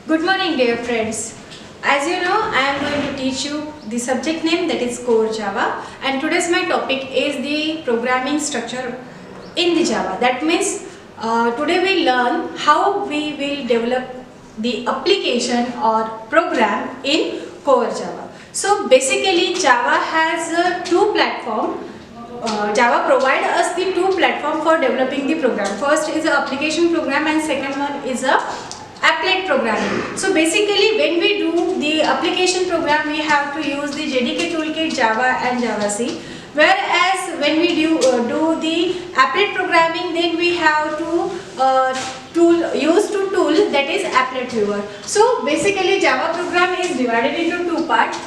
Good morning, dear friends. As you know, I am going to teach you the subject name, that is Core Java, and today's my topic is the programming structure in the Java. That means today we learn how we will develop the application or program in Core Java. So basically Java has two platforms. Java provide us the two platform for developing the program. First is a application program and second one is a applet programming. So basically when we do the application program, we have to use the JDK toolkit, Java and Java-C. Whereas when we do the applet programming, then we have to use tool that is applet viewer. So basically Java program is divided into two parts.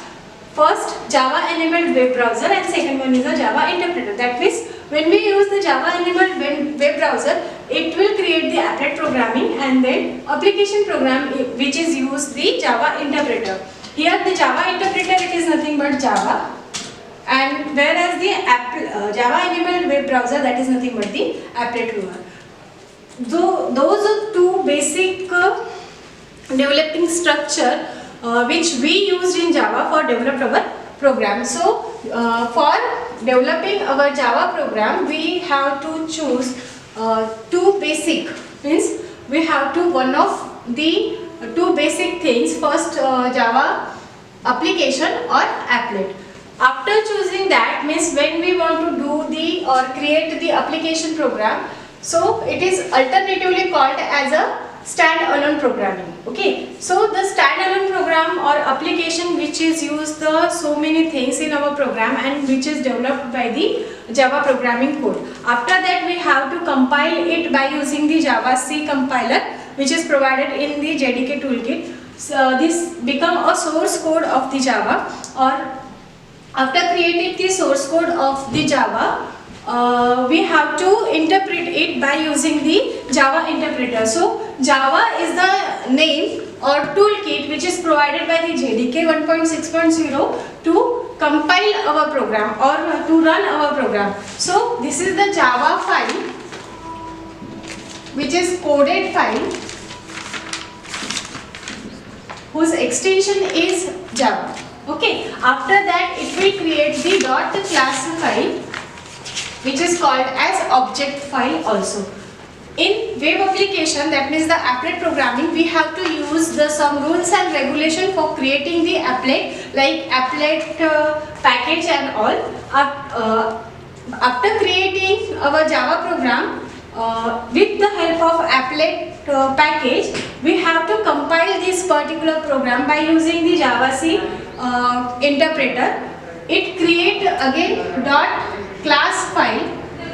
First, Java enabled web browser and second one is a Java interpreter. That means when we use the Java enabled web browser, it will create the applet programming, and then application program which is used the Java interpreter. Here the Java interpreter, it is nothing but Java, and whereas the Java enabled web browser, that is nothing but the applet viewer. Those are two basic developing structure which we used in Java for develop our program. So for developing our Java program, we have to choose two basic, means we have to one of the two basic things. First Java application or applet. After choosing that, means when we want to do the or create the application program, so it is alternatively called as a standalone programming. Okay, so the standalone program or application which is used so many things in our program and which is developed by the Java programming code. After that we have to compile it by using the Java-C compiler which is provided in the JDK toolkit. So this become a source code of the Java, or after creating the source code of the Java, we have to interpret it by using the Java interpreter. So Java is the name or toolkit which is provided by the JDK 1.6.0 to compile our program or to run our program. So this is the Java file which is coded file whose extension is Java. Okay, after that it will create the .class file which is called as object file also. In web application, that means the applet programming, we have to use some rules and regulation for creating the applet, like applet package and all. After creating our Java program with the help of applet package, we have to compile this particular program by using the Java-C interpreter. It create again .class file,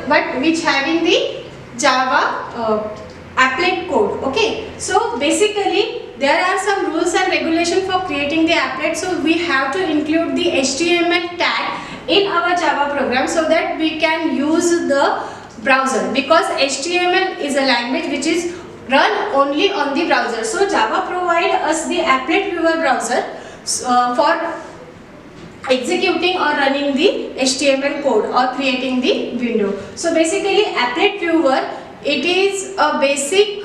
but which having the Java applet code. Okay, so basically there are some rules and regulation for creating the applet, so we have to include the HTML tag in our Java program so that we can use the browser, because HTML is a language which is run only on the browser. So Java provide us the applet viewer browser for executing or running the HTML code or creating the window. So basically applet viewer, it is a basic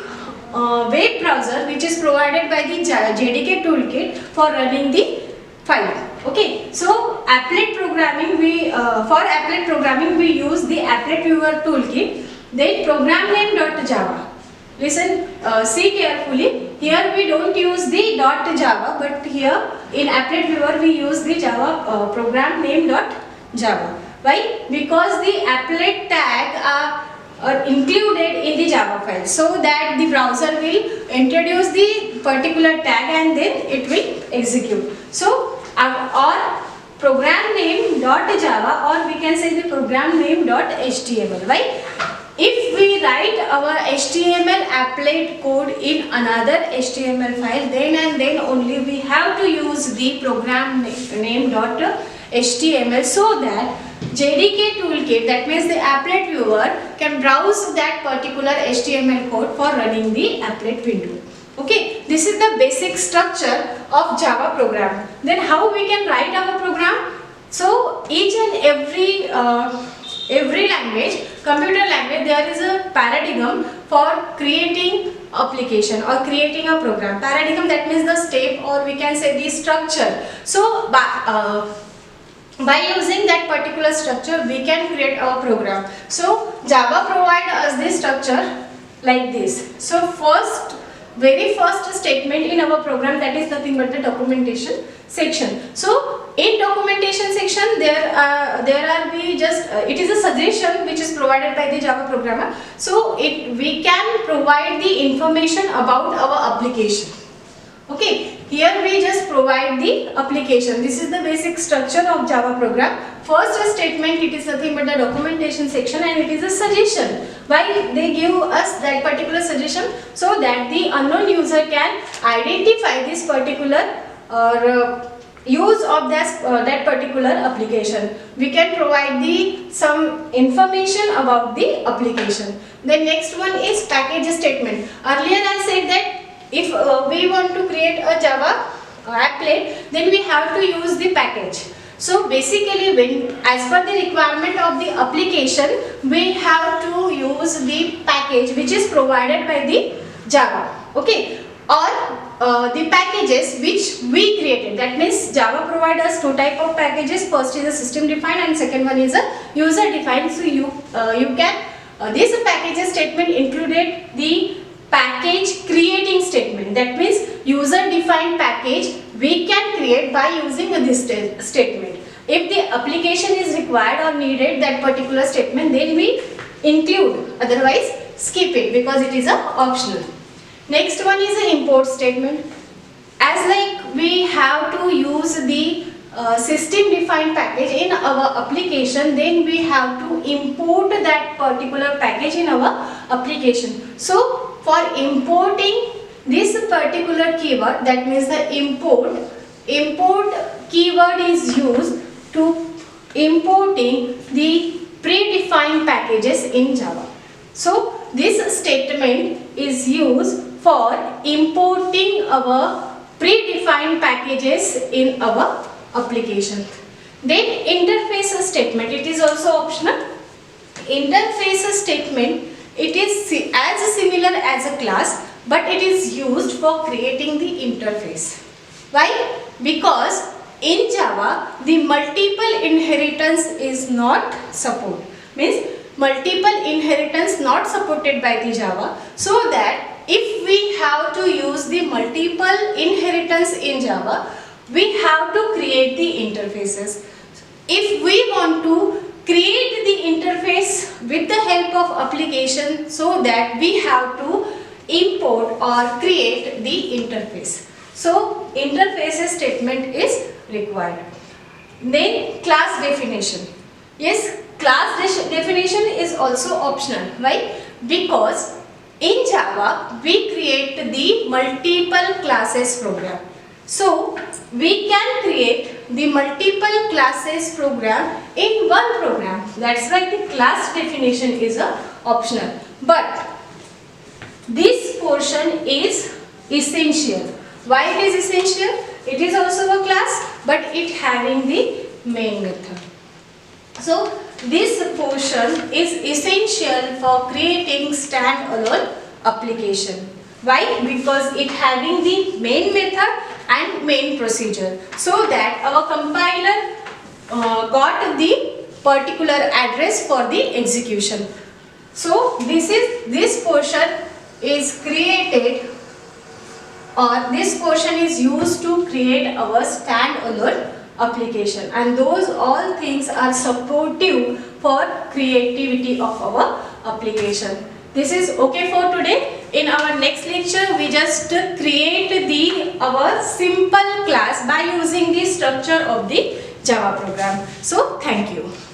web browser which is provided by the JDK toolkit for running the file. Okay, so applet programming, for applet programming we use the applet viewer toolkit. Then program name.java. Listen, see carefully. Here we don't use the .java, but here in applet viewer we use the Java program name.java. Why? Because the applet tag are included in the Java file, so that the browser will introduce the particular tag and then it will execute. So or program name.java, or we can say the program name.html. Why? If we write our HTML applet code in another HTML file, then and then only we have to use the program name.html, so that JDK toolkit, that means the applet viewer, can browse that particular HTML code for running the applet window. Okay, this is the basic structure of Java program. Then how we can write our program? So each and every every language, computer language, there is a paradigm for creating application or creating a program. Paradigm, that means the step, or we can say the structure. So by using that particular structure we can create our program. So Java provide us this structure like this. So very first statement in our program, that is nothing but the documentation section. So in documentation section there are we just it is a suggestion which is provided by the Java programmer. So we can provide the information about our application. Okay, here we just provide the application. This is the basic structure of Java program. First statement, it is nothing but the documentation section, and it is a suggestion. Why they give us that particular suggestion? So that the unknown user can identify this particular use of that particular application. We can provide some information about the application. The next one is package statement. Earlier I said that if we want to create a Java applet, then we have to use the package. So basically, as per the requirement of the application, we have to use the package which is provided by the Java. Okay, or the packages which we created. That means Java provides us two type of packages. First is a system defined and second one is a user defined. So you can this package statement included the package creating statement. That means user defined package we can create by using this statement. If the application is required or needed that particular statement, then we include, otherwise skip it because it is optional. Next one is an import statement. As like we have to use the system defined package in our application, then we have to import that particular package in our application. So for importing this particular keyword, that means the import keyword is used to importing the predefined packages in Java. So this statement is used for importing our predefined packages in our application. Then interface statement, it is also optional. Interface statement, it is as similar as a class, but it is used for creating the interface. Why? Because in Java the multiple inheritance is not supported. Means multiple inheritance not supported by the Java. So that if we have to use the multiple inheritance in Java, we have to create the interfaces. If we want to create the interface with the help of application, so that we have to import or create the interface. So interface statement is required. Then class definition. Yes, class definition is also optional. Why? Because in Java we create the multiple classes program. So we can create the multiple classes program in one program. That's why the class definition is optional. But this portion is essential. Why it is essential? It is also a class, but it having the main method. So this portion is essential for creating standalone application. Why? Because it having the main method and main procedure, so that our compiler got the particular address for the execution. So this portion is created, or this portion is used to create our standalone application, and those all things are supportive for creativity of our application. This is okay for today. In our next lecture, we just create our simple class by using the structure of the Java program. So thank you.